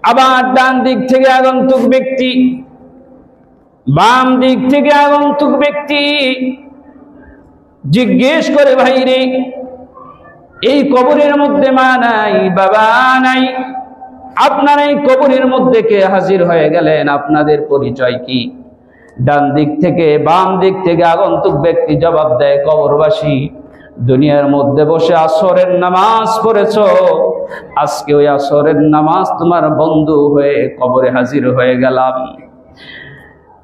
আবার ডান দিক থেকে আগন্তুক ব্যক্তি, বাম দিক থেকে আগন্তুক ব্যক্তি জিজ্ঞেস করে, ভাই রে, এই কবরের মধ্যে মা নাই, বাবা নাই, আপনারা এই কবরের মধ্যে কে হাজির হয়ে গেলেন, আপনাদের পরিচয় কি? ডান দিক থেকে বাম দিক থেকে আগন্তুক ব্যক্তি জবাব দেয়, কবরবাসী, দুনিয়ার মধ্যে বসে আসরের নামাজ পড়েছো, আজকে ওই আসরের নামাজ তোমার বন্ধু হয়ে কবরে হাজির হয়ে গেলাম।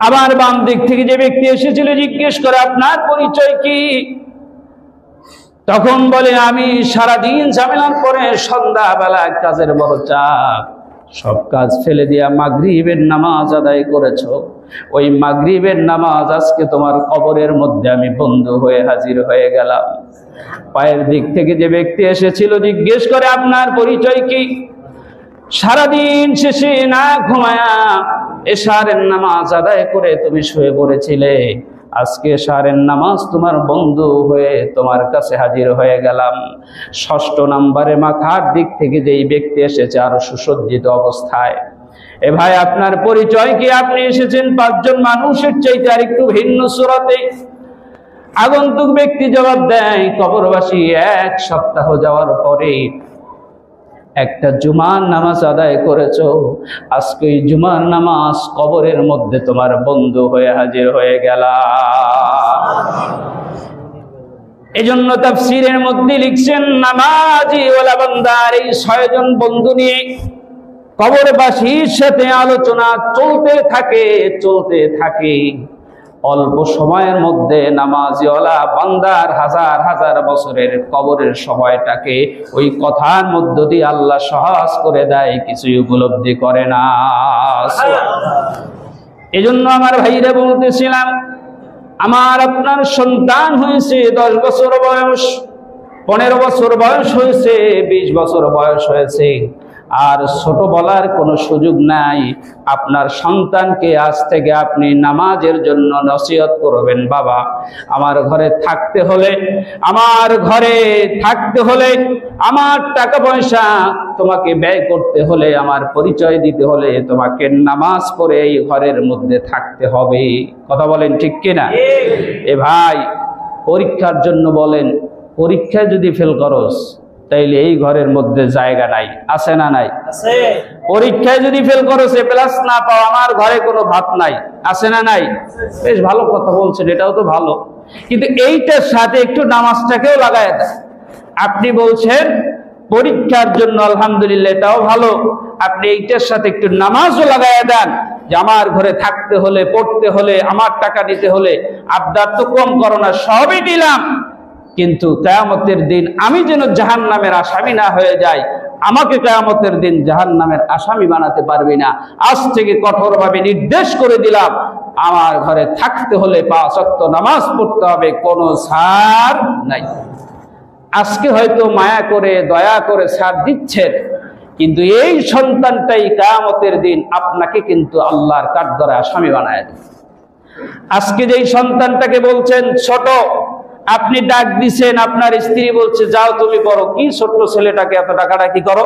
আবার বাম দিক থেকে যে ব্যক্তি এসেছিল জিজ্ঞেস করে, আপনার পরিচয় কি? তখন বলে, আমি সারাদিন ঝামেলার পরে সন্ধ্যাবেলা কাজের বড় চাপ, সব কাজ ফেলে দিয়া মাগরিবের নামাজ আদায় করেছো, ওই মাগরিবের নামাজ আজকে তোমার কবরের মধ্যে আমি বন্ধু হয়ে হাজির হয়ে গেলাম। পায়ের দিক থেকে যে ব্যক্তি এসেছিল জিজ্ঞেস করে, আপনার পরিচয় কি? সারাদিন শেষে না ঘুমায়া এশারের নামাজ আদায় করে তুমি শুয়ে পড়েছিলে, আজকে এশারের নামাজ তোমার বন্ধু হয়ে তোমার কাছে হাজির হয়ে গেলাম। 6 নম্বরে মাথার দিক থেকে যেই ব্যক্তি এসেছে আরো সুসজ্জিত অবস্থায়, এ ভাই, আপনার পরিচয় কি? আপনি এসেছেন 5 জন মানুষের চাইতে আর একটু ভিন্ন সূরাতে। আগন্তুক ব্যক্তি জবাব দেয়, কবরবাসী, 1 সপ্তাহ যাওয়ার পরে একটা জুমার নামাজ আদায় করেছো, আজকে এই জুমার নামাজ কবরের মধ্যে তোমার বন্ধু হয়ে হাজির হয়ে গেল। এজন্য তাফসীরের মধ্যে লিখছেন, নামাজি ওয়ালা বান্দার এই 6 জন বন্ধু নিয়ে কবরবাসীর সাথে আলোচনা চলতে থাকে। অল্প সময়ের মধ্যে নামাজিওয়ালা বান্দার হাজার হাজার বছরের কবরের সময়টাকে ওই কথার মধ্য দিয়ে আল্লাহ সহজ করে দেয়, কিছুই উপলব্ধি করে না। এজন্য আমার ভাইরা বলতেছিলাম, আমার আপনার সন্তান হয়েছে 10 বছর বয়স, 15 বছর বয়স হয়েছে, 20 বছর বয়স হয়েছে, আর ছোট বলার কোনো সুযোগ নাই। আপনার সন্তানকে আজ থেকে আপনি নামাজের জন্য নসিহত করবেন, বাবা আমার ঘরে থাকতে হলে, আমার ঘরে থাকতে হলে, আমার টাকা পয়সা তোমাকে ব্যয় করতে হলে, আমার পরিচয় দিতে হলে তোমাকে নামাজ পড়ে এই ঘরের মধ্যে থাকতে হবে। কথা বলেন ঠিক কিনা? এ ভাই, পরীক্ষার জন্য বলেন, পরীক্ষায় যদি ফেল করস তাইলে এই ঘরের মধ্যে জায়গা নাই, আছে না নাই? পরীক্ষায় যদি ফেল করো, সে প্লাস না পাও, আমার ঘরে কোনো ভাত নাই, আছে না নাই? বেশ ভালো কথা বলছেন, এটাও তো ভালো, কিন্তু এইটার সাথে একটু নামাজটাকেও লাগায় দেয়। আপনি বলছেন পরীক্ষার জন্য, আলহামদুলিল্লাহ এটাও ভালো, আপনি এইটার সাথে একটু নামাজও লাগায় দেন, যে আমার ঘরে থাকতে হলে, পড়তে হলে, আমার টাকা দিতে হলে, আবদার তো কম করো না, সবই দিলাম, কিন্তু কিয়ামতের দিন আমি যেন জাহান্নামের আসামি না হয়ে যাই, আমাকে কিয়ামতের দিন জাহান্নামের আসামি বানাতে পারবি না। আজ থেকে কঠোরভাবে নির্দেশ করে দিলাম, আমার ঘরে থাকতে হলে 5 ওয়াক্ত নামাজ পড়তে হবে, কোনো ছাড় নাই। আজকে হয়তো মায়া করে, দয়া করে ছাড় দিচ্ছেন, কিন্তু এই সন্তানটাই কিয়ামতের দিন আপনাকে কিন্তু আল্লাহর কাঠগড়ায় আসামি বানায় দেবে। আজকে যেই সন্তানটাকে বলছেন ছোট, আপনি ডাক দিছেন, আপনার স্ত্রী বলছে যাও তুমি পড়ো, কি ছোট্ট ছেলেটাকে এত ডাকাডাকি করো,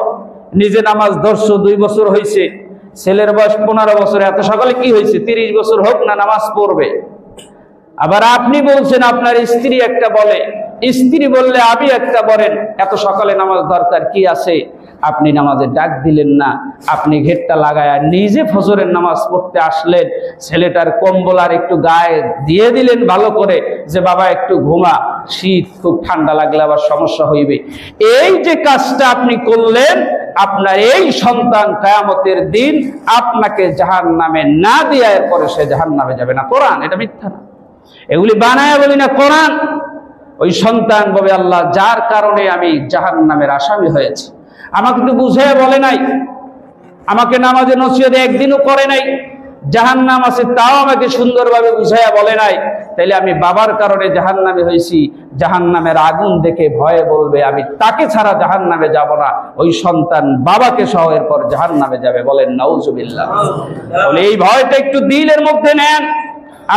নিজে নামাজ ধরছো 2 বছর হয়েছে, ছেলের বয়স 15 বছর, এত সকালে কি হয়েছে, 30 বছর হোক না নামাজ পড়বে। আবার আপনি বলছেন, আপনার স্ত্রী একটা বলে, স্ত্রী বললে আমি একটা বলেন, এত সকালে নামাজ দরকার কি আছে? আপনি নামাজে ডাক দিলেন না, আপনি ঘেরটা লাগায়া নিজে ফজরের নামাজ পড়তে আসলেন, ছেলেটার কম্বল আর একটু গায়ে দিয়ে দিলেন ভালো করে, যে বাবা একটু ঘুমা, শীত খুব ঠান্ডা লাগলে আবার সমস্যা হইবে। এই যে কাজটা আপনি করলেন, আপনার এই সন্তান কিয়ামতের দিন আপনাকে জাহান্নামে না দিয়ে এরপরে সে জাহান্নামে যাবে না। কোরআন, এটা মিথ্যা না, এগুলি বানায় বলি না, কোরআন। ওই সন্তান বলে, আল্লাহ যার কারণে আমি জাহান্নামের আসামি হয়েছি, আমাকে তো বুঝাইয়া বলে নাই, আমাকে নামাজে নসিহত একদিনও করে নাই, জাহান্নাম আছে তাও আমাকে সুন্দরভাবে বুঝাইয়া বলে নাই, তাইলে আমি বাবার কারণে জাহান্নামে হয়েছি, জাহান্নামের আগুন দেখে ভয়ে বলবে আমি তাকে ছাড়া জাহান্নামে যাব না, ওই সন্তান বাবাকে সহ এরপর জাহান্নামে যাবে। বলেন নাউজুবিল্লাহ। বলে এই ভয়টা একটু দিলের মধ্যে নেন।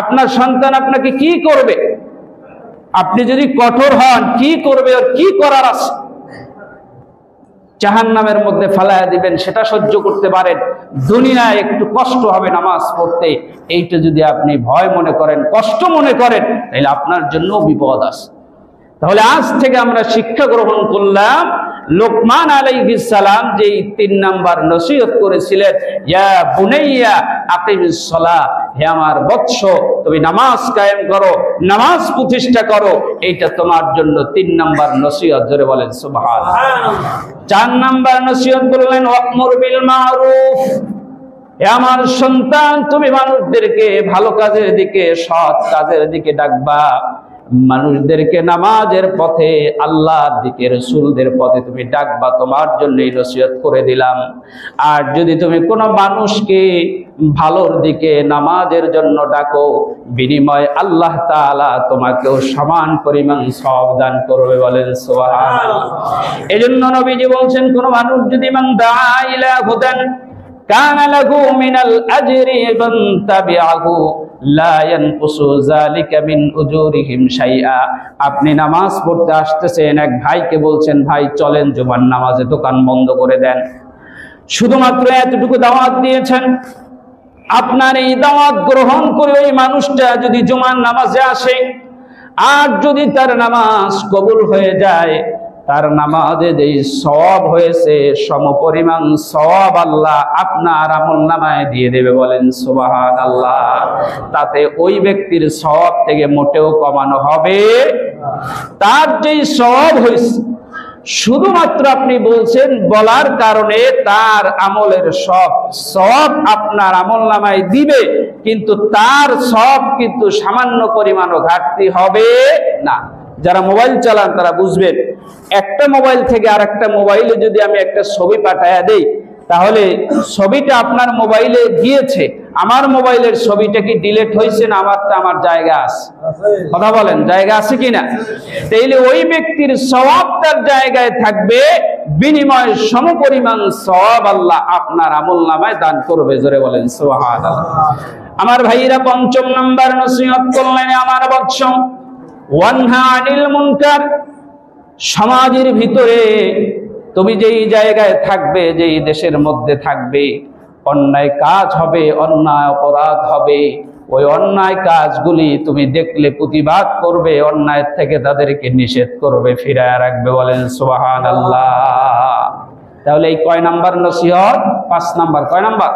আপনার সন্তান আপনাকে কি করবে? আপনি যদি কঠোর হন, কি করবে আর কি করার আছে? জাহান্নামের মধ্যে ফেলায়া দিবেন, সেটা সহ্য করতে পারেন, দুনিয়ায় একটু কষ্ট হবে নামাজ পড়তে, এইটা যদি আপনি ভয় মনে করেন, কষ্ট মনে করেন, তাহলে আপনার জন্য বিপদ আছে। তাহলে আজ থেকে আমরা শিক্ষা গ্রহণ করলাম, লোকমান আলাইহিস সালাম যেই 3 নাম্বার নসিহত করেছিলেন, ইয়া বুনাইয়া আকিমিস সালাহ, হে আমার বৎস তুমি নামাজ কায়েম করো, নামাজ প্রতিষ্ঠা করো, এইটা তোমার জন্য 3 নাম্বার নসিহত। জোরে বলেন সুবহানাল্লাহ। 4 নাম্বার নসিহত বললেন ওয়া'মুর বিল মারুফ, হে আমার সন্তান তুমি মানুষদেরকে ভালো কাজের দিকে, সৎ কাজের দিকে ডাকবা, মানুষদেরকে নামাজের পথে, আল্লাহর দিকে, রাসূলদের পথে তুমি ডাকবা, তোমার জন্য এই নসিহত করে দিলাম। আর যদি তুমি কোনো মানুষকে ভালোর দিকে, নামাজের জন্য ডাকো, বিনিময়ে আল্লাহ তাআলা তোমাকেও সমান পরিমাণ সওয়াব দান করবে। বলেন সুবহানাল্লাহ। এজন্য নবীজি বলছেন, কোন মানুষ যদি মান দাআ ইলা হুদান কানা লাহু মিনাল আজরি মান তাবিআহু লা ইয়ানকুসু যালিকা মিন উজুরিহিম শাইআ। আপনি নামাজ পড়তে আসতেছেন, এক ভাইকে বলছেন, ভাই চলেন জুমার নামাজে দোকান বন্ধ করে দেন, শুধুমাত্র এতটুকু দাওয়াত দিয়েছেন, আপনার এই দাওয়াত গ্রহণ করে ওই মানুষটা যদি জুমার নামাজে আসে, আর যদি তার নামাজ কবুল হয়ে যায়, তার নামাজে যেই সওয়াব হয়েছে সমপরিমাণ সওয়াব আল্লাহ আপনার আমলনামায় দিয়ে দেবে। বলেন সুবহানাল্লাহ। তাতে ওই ব্যক্তির সওয়াব থেকে মোটেও কমানো হবে, তার যেই সওয়াব হয়েছে শুধুমাত্র আপনি বলছেন, বলার কারণে তার আমলের সব আপনার আমলনামায় দিবে, কিন্তু তার সব কিন্তু সামান্য পরিমাণও ঘাটতি হবে না। যারা মোবাইল চালান তারা বুঝবেন, একটা মোবাইল থেকে আরেকটা মোবাইলে যদি আমি একটা ছবি পাঠায়া দেই, তাহলে ছবিটা আপনার মোবাইলে গিয়েছে, আমার মোবাইলের ছবিটা কি ডিলিট হয়েছে না আমারটা আমার জায়গা আছে? কথা বলেন, জায়গা আছে কিনা? তাইলে ওই ব্যক্তির সওয়াব তার জায়গায় থাকবে, বিনিময় সমপরিমাণ সওয়াব আল্লাহ আপনার আমলনামায় দান করবে। জোরে বলেন সুবহানাল্লাহ। আমার ভাইরা, ৫ম নাম্বার নসিহত করলেন আমার বৎস, ওয়ানহা আনিল মুনকার। সমাজের ভিতরে তুমি যেই জায়গায় থাকবে, যেই দেশের মধ্যে থাকবে, অন্যায় কাজ হবে, অন্যায় অপরাধ হবে, ওই অন্যায় কাজগুলি তুমি দেখলে প্রতিবাদ করবে, অন্যায় থেকে তাদেরকে নিষেধ করবে, ফিরায় রাখবে। বলেন সুবহানাল্লাহ। তাহলে এই কয় নাম্বার নসিহত? ৫ নাম্বার। কয় নাম্বার?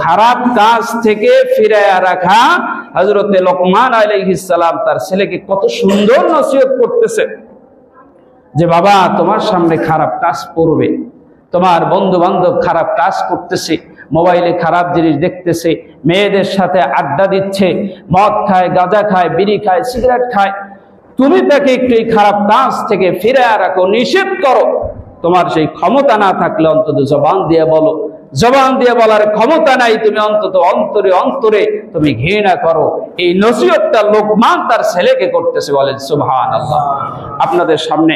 খারাপ কাজ থেকে ফিরায় রাখা। হযরতে লোকমান আলাইহিস সালাম তার ছেলেকে কত সুন্দর নসিহত করতেছে যে, বাবা, তোমার সামনে খারাপ কাজ করবে, তোমার বন্ধু বান্ধব খারাপ কাজ করতেছে, মোবাইলে খারাপ জিনিস দেখতেছে, মেয়েদের সাথে আড্ডা দিচ্ছে, মদ খায়, গাঁজা খায়, বিড়ি খায়, সিগারেট খায়, তুমি তাকে একটু এই খারাপ কাজ থেকে ফিরায় রাখো, নিষেধ করো। তোমার সেই ক্ষমতা না থাকলে অন্তত জবান দিয়ে বলো, জবান দিয়ে বলার ক্ষমতা নাই, তুমি অন্তত অন্তরে অন্তরে তুমি ঘৃণা করো। এই নসিহতটা লোকমান তার ছেলেকে করতেছে। বলেন সুবহানাল্লাহ। আপনাদের সামনে